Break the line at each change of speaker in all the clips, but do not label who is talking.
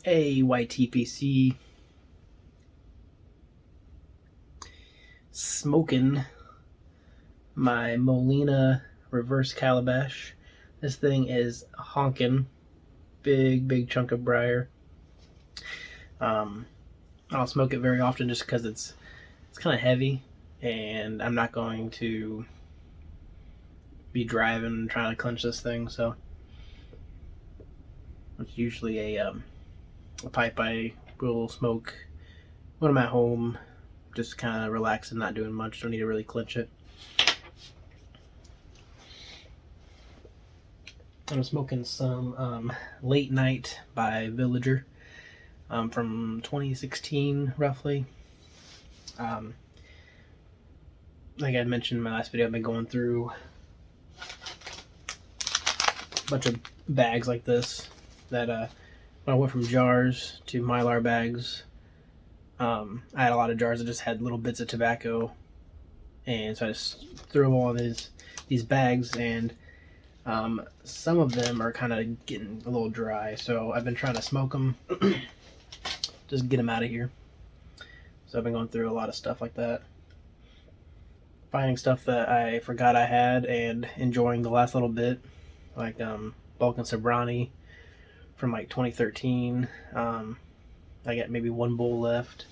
a YTPC smoking my Molina reverse calabash. This thing is honking. Big chunk of briar. I don't smoke it very often just because it's kind of heavy, and I'm not going to be driving and trying to clench this thing, so it's usually a pipe I will smoke when I'm at home, just kind of relaxing, not doing much. Don't need to really clench it. I'm smoking some Late Night by Villager from 2016, roughly. Like I mentioned in my last video, I've been going through a bunch of bags like this that when I went from jars to Mylar bags, I had a lot of jars that just had little bits of tobacco, and so I just threw them all in these bags, and some of them are kind of getting a little dry, so I've been trying to smoke them, just get them out of here. So I've been going through a lot of stuff like that, finding stuff that I forgot I had and enjoying the last little bit, like Balkan Sobrani from like 2013. I got maybe one bowl left,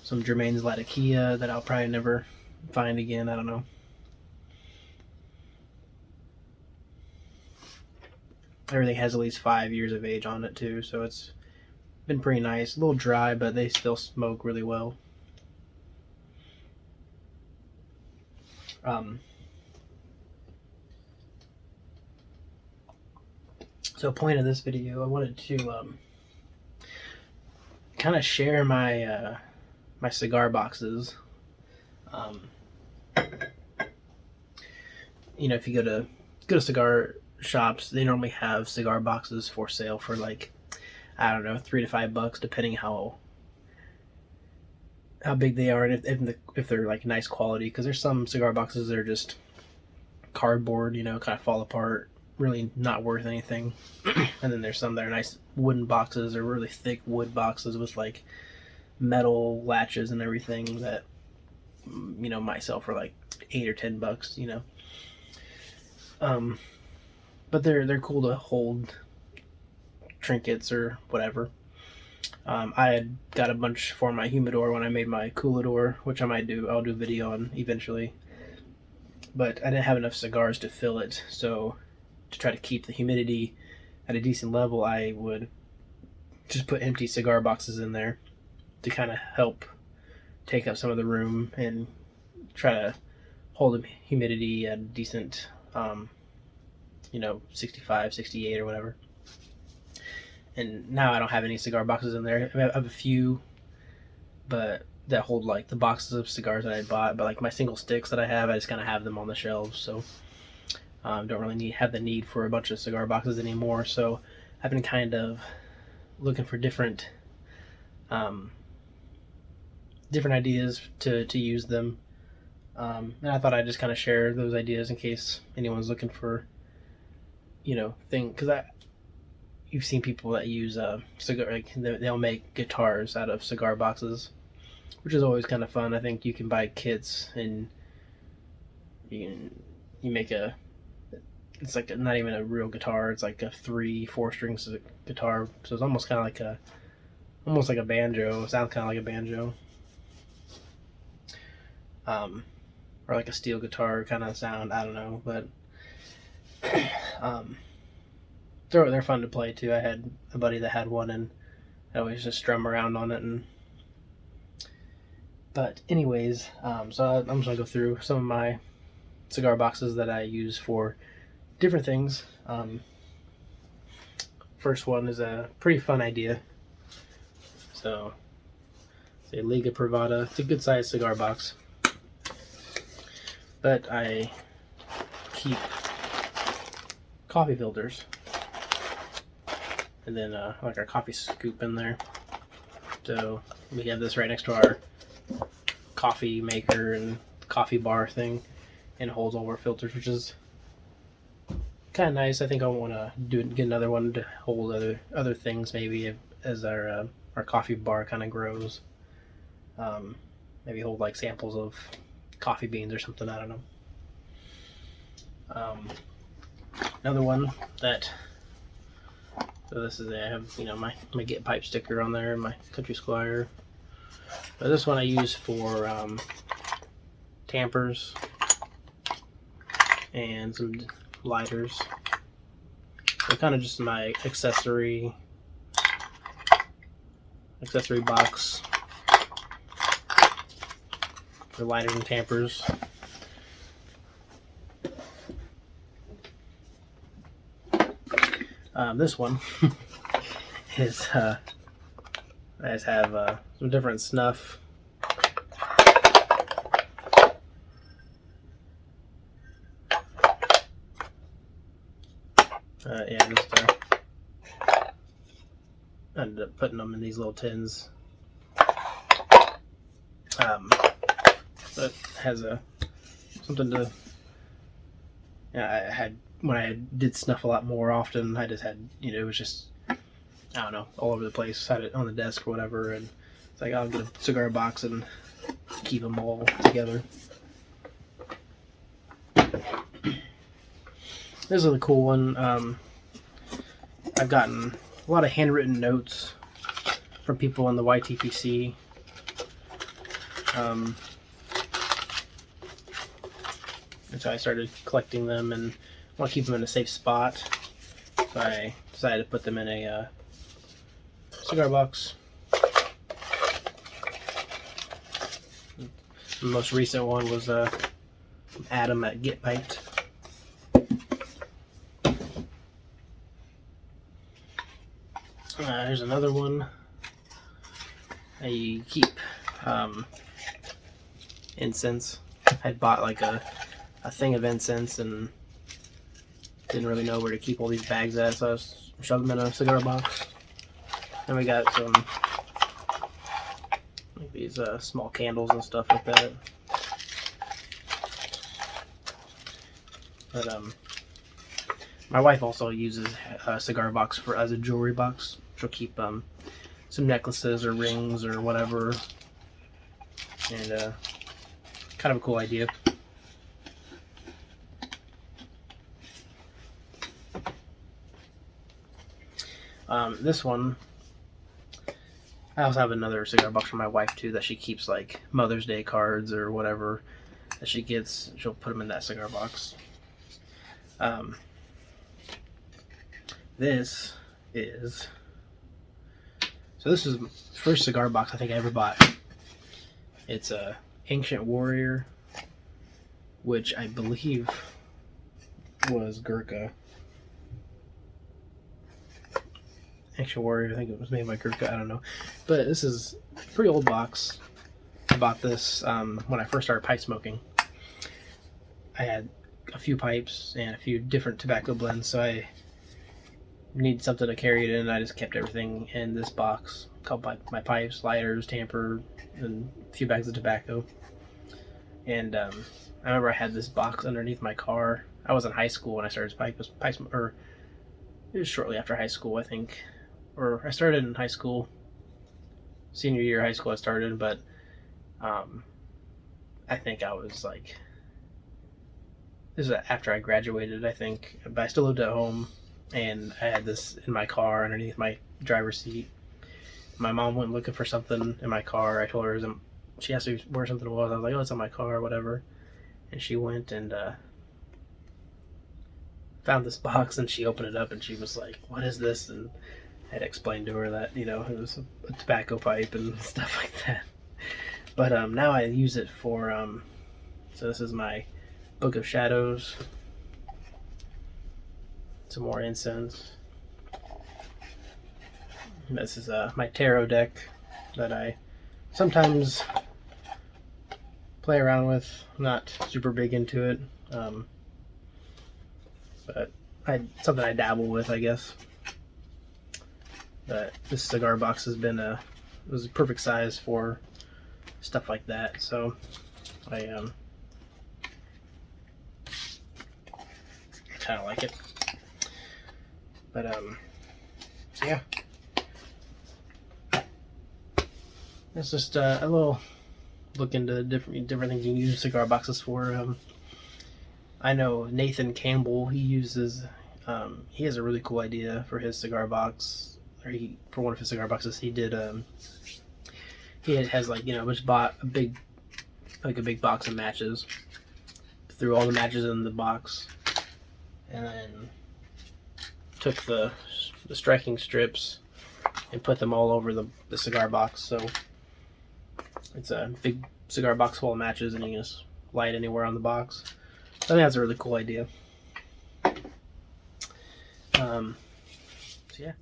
some Germain's Latakia that I'll probably never find again, I don't know. Everything has at least 5 years of age on it too, so it's been pretty nice. A little dry, but they still smoke really well. So point of this video, I wanted to kind of share my my cigar boxes. You know, if you go to cigar shops, they normally have cigar boxes for sale for like, I don't know, $3 to $5, depending how big they are and if they're like nice quality. Because there's some cigar boxes that are just cardboard, you know, kind of fall apart, really not worth anything. And then there's some that are nice wooden boxes or really thick wood boxes with like metal latches and everything that, you know, might sell for like $8 or $10, you know. But they're cool to hold trinkets or whatever. I had got a bunch for my humidor when I made my coolador, which I'll do a video on eventually. But I didn't have enough cigars to fill it, so to try to keep the humidity at a decent level, I would just put empty cigar boxes in there to kind of help take up some of the room and try to hold the humidity at a decent, you know, 65, 68 or whatever. And now I don't have any cigar boxes in there. I have a few, but that hold like the boxes of cigars that I bought. But like my single sticks that I have, I just kind of have them on the shelves. So don't really have the need for a bunch of cigar boxes anymore. So I've been kind of looking for different ideas to use them. And I thought I'd just kind of share those ideas in case anyone's looking for, you know, because you've seen people that use cigar, like they'll make guitars out of cigar boxes, which is always kind of fun. I think you can buy kits and you make it's like not even a real guitar. It's like a 3-4 strings guitar, so it's almost kind of like a banjo. It sounds kind of like a banjo, or like a steel guitar kind of sound. I don't know, but they're fun to play too. I had a buddy that had one, and I always just strum around on it. But anyways, so I'm just gonna go through some of my cigar boxes that I use for different things. First one is a pretty fun idea. So, it's a Liga Privada. It's a good sized cigar box, but I keep coffee filters, and then like our coffee scoop in there. So we have this right next to our coffee maker and coffee bar thing, and it holds all our filters, which is kind of nice. I think I want to get another one to hold other things maybe as our coffee bar kind of grows. Maybe hold like samples of coffee beans or something. I don't know. Another one that, so this is, I have, you know, my Get Pipe sticker on there, my Country Squire. But this one I use for tampers and some lighters. So kind of just my accessory box for lighters and tampers. This one is I just have some different snuff. Yeah, just ended up putting them in these little tins. But it has something to. I had, when I did snuff a lot more often, I just had, you know, it was just, I don't know, all over the place. Had it on the desk or whatever, and it's like, I'll get a cigar box and keep them all together. This is a cool one. I've gotten a lot of handwritten notes from people in the YTPC. And so I started collecting them, and I want to keep them in a safe spot. So I decided to put them in a cigar box. The most recent one was Adam at Get Piped. There's another one. I keep incense. I bought like a thing of incense and didn't really know where to keep all these bags at, so I shoved them in a cigar box. And we got some like these small candles and stuff like that. But my wife also uses a cigar box as a jewelry box. She'll keep some necklaces or rings or whatever, and kind of a cool idea. This one, I also have another cigar box for my wife too that she keeps like Mother's Day cards or whatever that she gets. She'll put them in that cigar box. This is the first cigar box I think I ever bought. It's a Ancient Warrior, which I believe was Gurkha. Ancient Warrior, I think it was made by Gurkha, I don't know. But this is a pretty old box. I bought this when I first started pipe smoking. I had a few pipes and a few different tobacco blends, so I needed something to carry it in. I just kept everything in this box. A couple my pipes, lighters, tamper, and a few bags of tobacco. And I remember I had this box underneath my car. I was in high school when I started or it was shortly after high school, I think. Or I started in high school, senior year of high school I started, but I think I was like, this is after I graduated, I think, but I still lived at home, and I had this in my car underneath my driver's seat. My mom went looking for something in my car. I told her, she asked me where something was. I was like, oh, it's in my car or whatever. And she went and found this box, and she opened it up, and she was like, what is this? And I had explained to her that, you know, it was a tobacco pipe and stuff like that. But now I use it for, so this is my Book of Shadows. Some more incense. And this is my tarot deck that I sometimes play around with. I'm not super big into it, but something I dabble with, I guess. But this cigar box has been it was a perfect size for stuff like that. So I kind of like it. But so yeah, It's just a little look into different things you can use cigar boxes for. I know Nathan Campbell. He has a really cool idea for his cigar box, for one of his cigar boxes. He did has like just bought a big box of matches, threw all the matches in the box, and then took the striking strips and put them all over the cigar box. So it's a big cigar box full of matches, and you can just light anywhere on the box. I think that's a really cool idea. So yeah,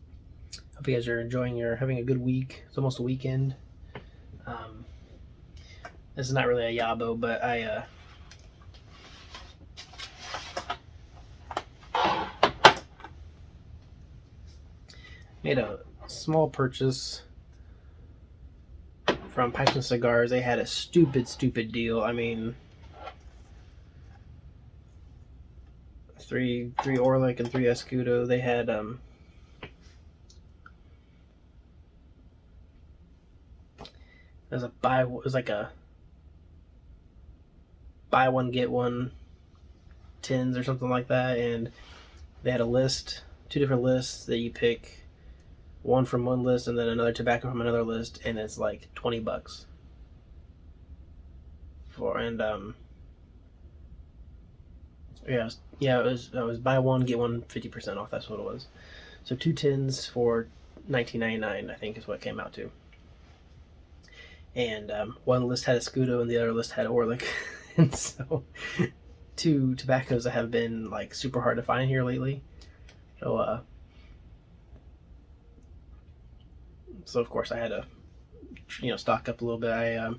hope you guys are having a good week. It's almost a weekend. This is not really a yabo, but I made a small purchase from Pipes and Cigars. They had a stupid deal. I mean, 3 Orlick and 3 Escudo. They had it was like a buy one get one tins or something like that, and they had a list, 2 different lists that you pick, one from one list and then another tobacco from another list, and it's like $20 for, and it was buy one get one 50% off. That's what it was. So 2 tins for $19.99, I think is what it came out to. And one list had Escudo and the other list had Orlick. And so 2 tobaccos that have been like super hard to find here lately. So of course I had to stock up a little bit. I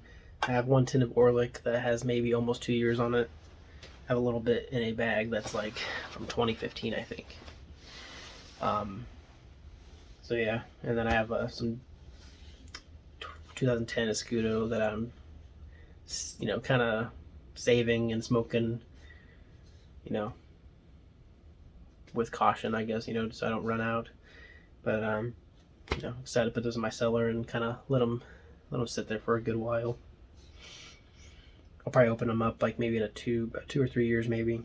have 1 tin of Orlick that has maybe almost 2 years on it. I have a little bit in a bag that's like from 2015, I think. So yeah, and then I have some 2010 Escudo that I'm kind of saving and smoking, with caution, I guess, so I don't run out. But excited to put those in my cellar and kind of let them sit there for a good while. I'll probably open them up like maybe in about 2 or 3 years maybe,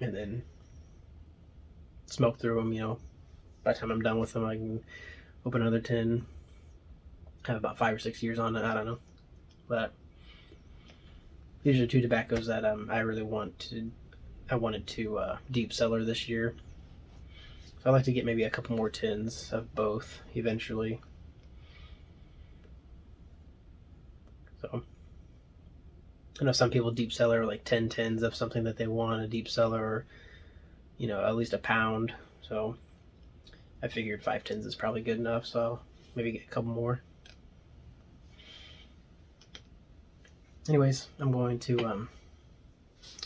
and then smoke through them. By the time I'm done with them, I can open another tin. Have about 5 or 6 years on it. I don't know, but these are 2 tobaccos that I wanted to deep cellar this year. So I'd like to get maybe a couple more tins of both eventually. So I know some people deep cellar like 10 tins of something that they want to deep cellar, or at least a pound. So I figured 5 tins is probably good enough, so I'll maybe get a couple more. Anyways, I'm going to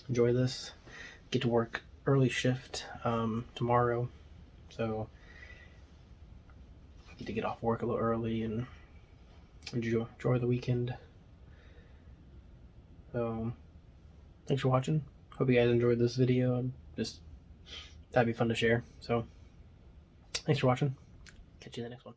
enjoy this. Get to work early shift tomorrow, so I get to get off work a little early and enjoy the weekend. So thanks for watching. Hope you guys enjoyed this video. That'd be fun to share. So thanks for watching. Catch you in the next one.